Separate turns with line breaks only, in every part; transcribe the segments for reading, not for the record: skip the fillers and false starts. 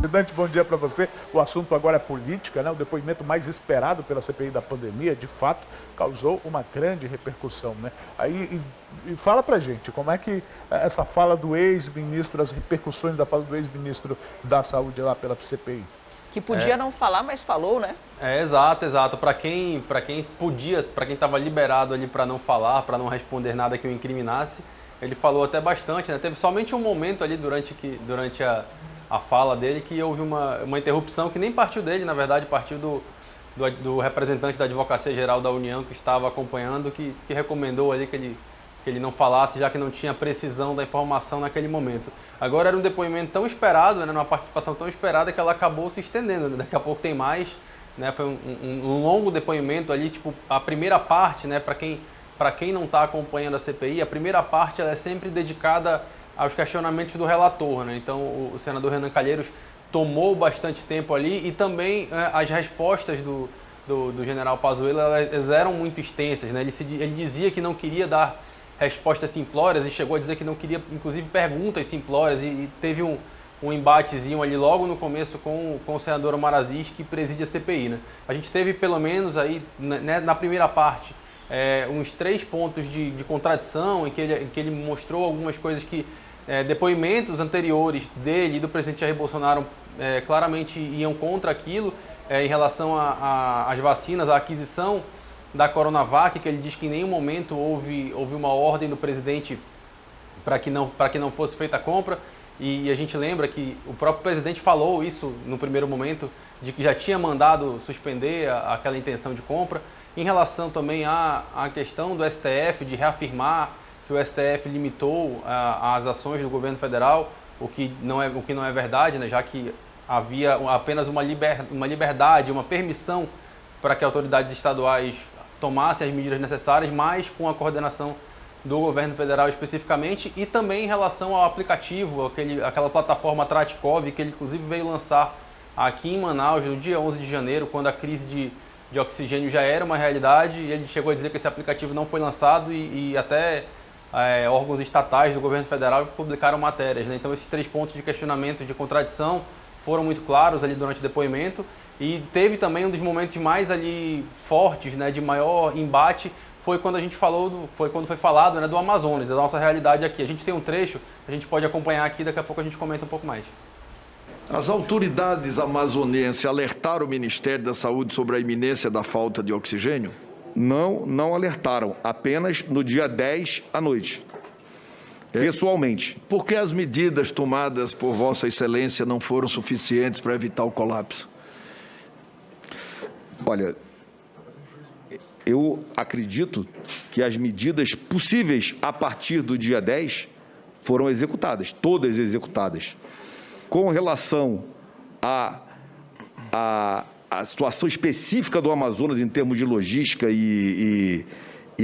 Comandante, bom dia para você. O assunto agora é política, né? O depoimento mais esperado pela CPI da pandemia, de fato, causou uma grande repercussão, né? Aí, fala pra gente, como é que essa fala do ex-ministro, as repercussões da fala do ex-ministro da Saúde lá pela CPI?
Que podia não falar, mas falou, né?
Exato. Para quem podia, para quem estava liberado ali para não falar, para não responder nada que o incriminasse, ele falou até bastante, né? Teve somente um momento ali durante a fala dele que houve uma interrupção que nem partiu dele, na verdade, partiu do representante da Advocacia Geral da União que estava acompanhando, que recomendou ali que ele não falasse, já que não tinha precisão da informação naquele momento. Agora era um depoimento tão esperado, né, uma participação tão esperada que ela acabou se estendendo, né? Daqui a pouco tem mais, né? Foi um longo depoimento ali, tipo, a primeira parte, né, para quem não está acompanhando a CPI, a primeira parte ela é sempre dedicada aos questionamentos do relator, né? Então o senador Renan Calheiros tomou bastante tempo ali e também as respostas do general Pazuello elas eram muito extensas, né? Ele dizia que não queria dar respostas simplórias e chegou a dizer que não queria, inclusive, perguntas simplórias e teve um embatezinho ali logo no começo com o senador Omar Aziz, que preside a CPI, né? A gente teve pelo menos aí, né, na primeira parte, uns 3 pontos de contradição em que ele mostrou algumas coisas que depoimentos anteriores dele e do presidente Jair Bolsonaro claramente iam contra aquilo em relação às vacinas, à aquisição da Coronavac, que ele diz que em nenhum momento houve uma ordem do presidente para que não fosse feita a compra. E a gente lembra que o próprio presidente falou isso no primeiro momento, de que já tinha mandado suspender aquela intenção de compra. Em relação também à questão do STF, de reafirmar que o STF limitou as ações do governo federal, o que não é verdade, né? Já que havia apenas uma liberdade, uma permissão para que autoridades estaduais tomassem as medidas necessárias, mas com a coordenação do governo federal especificamente, e também em relação ao aplicativo, aquela plataforma Tratikov, que ele inclusive veio lançar aqui em Manaus no dia 11 de janeiro, quando a crise de oxigênio já era uma realidade, e ele chegou a dizer que esse aplicativo não foi lançado e até órgãos estatais do governo federal publicaram matérias, né? Então esses 3 pontos de questionamento, de contradição, foram muito claros ali durante o depoimento. E teve também um dos momentos mais ali fortes, né, de maior embate, foi quando foi falado, né, do Amazonas, da nossa realidade aqui. A gente tem um trecho, a gente pode acompanhar aqui, daqui a pouco a gente comenta um pouco mais.
As autoridades amazonenses alertaram o Ministério da Saúde sobre a iminência da falta de oxigênio? Não alertaram, apenas no dia 10 à noite, pessoalmente. Por que as medidas tomadas por Vossa Excelência não foram suficientes para evitar o colapso? Olha, eu acredito que as medidas possíveis a partir do dia 10 foram executadas, todas executadas. Com relação à situação específica do Amazonas em termos de logística e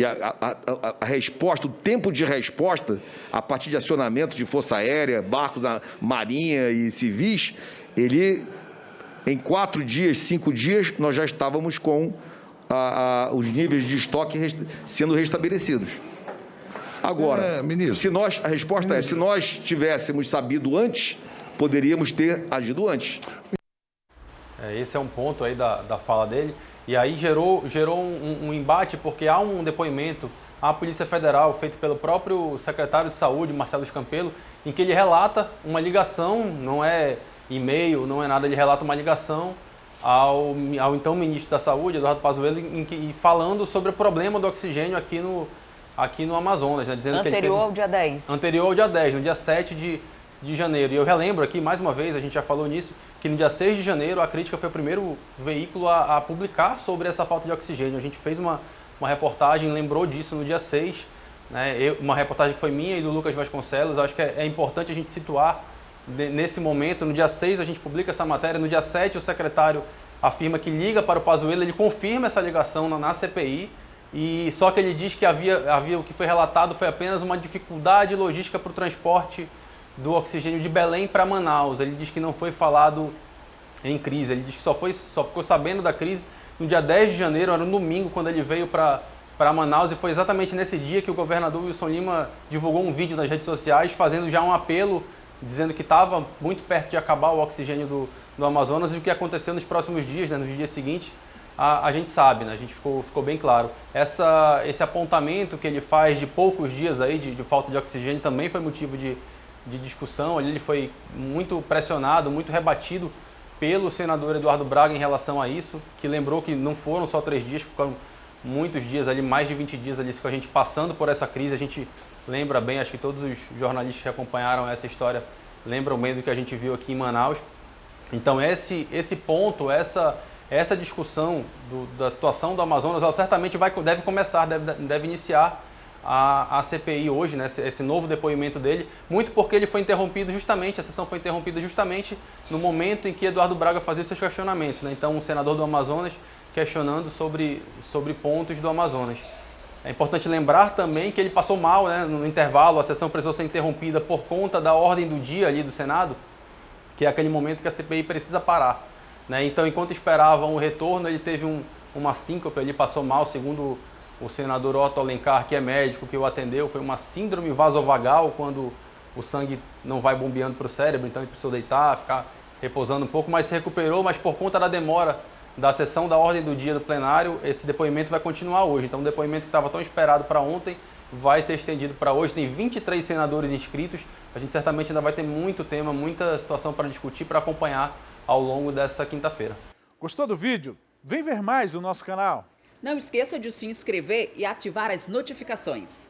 a resposta, o tempo de resposta a partir de acionamento de força aérea, barcos da marinha e civis, em 4 dias, 5 dias, nós já estávamos com os níveis de estoque sendo restabelecidos. Agora, a resposta se nós tivéssemos sabido antes, poderíamos ter agido antes.
Esse é um ponto aí da fala dele. E aí gerou um embate, porque há um depoimento à Polícia Federal, feito pelo próprio secretário de Saúde, Marcelo Campelo, em que ele relata uma ligação, não é e-mail, não é nada, ele relata uma ligação ao então ministro da Saúde, Eduardo Pazuello, falando sobre o problema do oxigênio aqui no Amazonas, né, dizendo
anterior ao dia 10.
Anterior ao dia 10, no dia 7 de janeiro. E eu relembro aqui, mais uma vez, a gente já falou nisso, que no dia 6 de janeiro a Crítica foi o primeiro veículo a publicar sobre essa falta de oxigênio. A gente fez uma reportagem, lembrou disso no dia 6, né, uma reportagem que foi minha e do Lucas Vasconcelos. Acho que é importante a gente situar nesse momento. No dia 6 a gente publica essa matéria, no dia 7 o secretário afirma que liga para o Pazuello, ele confirma essa ligação na CPI, e só que ele diz que havia o que foi relatado foi apenas uma dificuldade logística para o transporte do oxigênio de Belém para Manaus. Ele diz que não foi falado em crise, ele diz que só ficou sabendo da crise no dia 10 de janeiro, era um domingo, quando ele veio para Manaus, e foi exatamente nesse dia que o governador Wilson Lima divulgou um vídeo nas redes sociais fazendo já um apelo, dizendo que estava muito perto de acabar o oxigênio do Amazonas, e o que aconteceu nos próximos dias, né, nos dias seguintes, a gente sabe, né, a gente ficou bem claro. Esse apontamento que ele faz de poucos dias aí de falta de oxigênio também foi motivo de discussão. Ali ele foi muito pressionado, muito rebatido pelo senador Eduardo Braga em relação a isso, que lembrou que não foram só 3 dias, ficaram muitos dias ali, mais de 20 dias ali com a gente passando por essa crise. A gente lembra bem, acho que todos os jornalistas que acompanharam essa história lembram bem do que a gente viu aqui em Manaus. Então esse ponto, essa discussão da situação do Amazonas, ela certamente deve começar, deve iniciar a CPI hoje, né, esse novo depoimento dele, muito porque ele foi interrompido justamente, a sessão foi interrompida justamente no momento em que Eduardo Braga fazia seus questionamentos, né? Então, o senador do Amazonas questionando sobre pontos do Amazonas. É importante lembrar também que ele passou mal, né, no intervalo, a sessão precisou ser interrompida por conta da ordem do dia ali do Senado, que é aquele momento que a CPI precisa parar, né? Então, enquanto esperavam o retorno, ele teve uma síncope, ele passou mal, segundo o senador Otto Alencar, que é médico, que o atendeu, foi uma síndrome vasovagal, quando o sangue não vai bombeando para o cérebro, então ele precisou deitar, ficar repousando um pouco, mas se recuperou, mas por conta da demora da sessão da ordem do dia do plenário, esse depoimento vai continuar hoje. Então, o depoimento que estava tão esperado para ontem vai ser estendido para hoje. Tem 23 senadores inscritos, a gente certamente ainda vai ter muito tema, muita situação para discutir, para acompanhar ao longo dessa quinta-feira.
Gostou do vídeo? Vem ver mais no nosso canal.
Não esqueça de se inscrever e ativar as notificações.